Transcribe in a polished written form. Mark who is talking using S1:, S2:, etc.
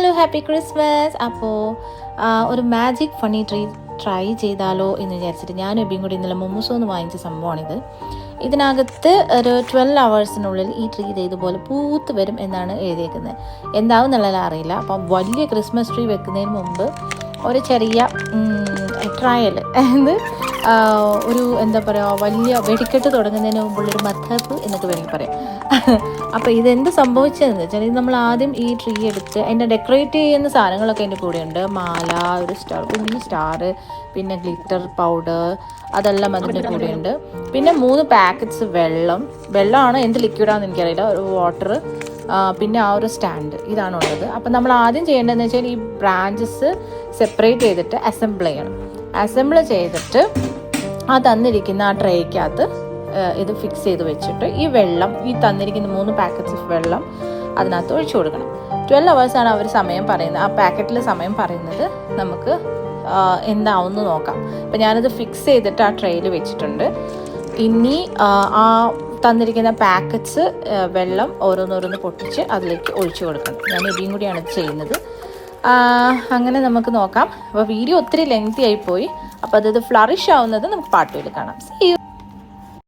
S1: Hello happy Christmas. അപ്പോൾ ഒരു magic funny try ചെയ്താലോ എന്ന് വിചാരിച്ചിട്ട് ഞാൻ എബിയും കൂടി ഇന്നലെ മൊമ്മൂസോന്ന് വാങ്ങിച്ച സംഭവമാണിത്. ഇതിനകത്ത് ഒരു 12 hours ഈ ട്രീ ഇതുപോലെ പൂത്ത് വരും എന്നാണ് എഴുതിയേക്കുന്നത്. എന്താവും എന്നുള്ളത് അറിയില്ല. അപ്പം വലിയ ക്രിസ്മസ് ട്രീ വെക്കുന്നതിന് മുമ്പ് ഒരു ചെറിയ ട്രയൽ ഒരു എന്താ പറയുക, വലിയ വെടിക്കെട്ട് തുടങ്ങുന്നതിന് മുമ്പുള്ളൊരു മത്തപ്പ് എന്നൊക്കെ വേണമെങ്കിൽ പറയാം. അപ്പോൾ ഇതെന്ത് സംഭവിച്ചതെന്ന് വെച്ചാൽ, ഇത് നമ്മൾ ആദ്യം ഈ ട്രീ എടുത്ത് അതിൻ്റെ ഡെക്കറേറ്റ് ചെയ്യുന്ന സാധനങ്ങളൊക്കെ അതിൻ്റെ കൂടെയുണ്ട്. മാല, ഒരു സ്റ്റാർ, കുഞ്ഞു സ്റ്റാർ, പിന്നെ ഗ്ലിറ്റർ പൗഡർ, അതെല്ലാം അതിൻ്റെ കൂടെയുണ്ട്. പിന്നെ 3 പാക്കറ്റ്സ് വെള്ളമാണ്, എന്ത് ലിക്വിഡാണെന്ന് എനിക്കറിയില്ല, ഒരു വാട്ടർ, പിന്നെ ആ ഒരു സ്റ്റാൻഡ്, ഇതാണുള്ളത്. അപ്പം നമ്മൾ ആദ്യം ചെയ്യേണ്ടതെന്ന് വെച്ചാൽ ഈ ബ്രാഞ്ചസ് സെപ്പറേറ്റ് ചെയ്തിട്ട് അസംബിൾ ചെയ്തിട്ട് ആ തന്നിരിക്കുന്ന ആ ട്രേക്കകത്ത് ഇത് ഫിക്സ് ചെയ്ത് വെച്ചിട്ട് ഈ തന്നിരിക്കുന്ന 3 പാക്കറ്റ്സ് ഓഫ് വെള്ളം അതിനകത്ത് ഒഴിച്ചു കൊടുക്കണം. 12 hours അവർ സമയം പറയുന്നത്, ആ പാക്കറ്റിൽ സമയം പറയുന്നത്. നമുക്ക് എന്താവുമെന്ന് നോക്കാം. അപ്പം ഞാനത് ഫിക്സ് ചെയ്തിട്ട് ആ ട്രേയിൽ വെച്ചിട്ടുണ്ട്. ഇനി ആ തന്നിരിക്കുന്ന പാക്കറ്റ്സ് വെള്ളം ഓരോന്നോരോന്ന് പൊട്ടിച്ച് അതിലേക്ക് ഒഴിച്ചു കൊടുക്കണം. ഞാൻ എബിയും കൂടിയാണ് ഇത് ചെയ്യുന്നത്. അങ്ങനെ നമുക്ക് നോക്കാം. അപ്പോൾ വീഡിയോ ഒത്തിരി ലെങ്തി ആയിപ്പോയി. അപ്പോൾ അത് ഫ്ലറിഷ് ആവുന്നത് നമുക്ക് പാർട്ട് 2 കാണാം. See you.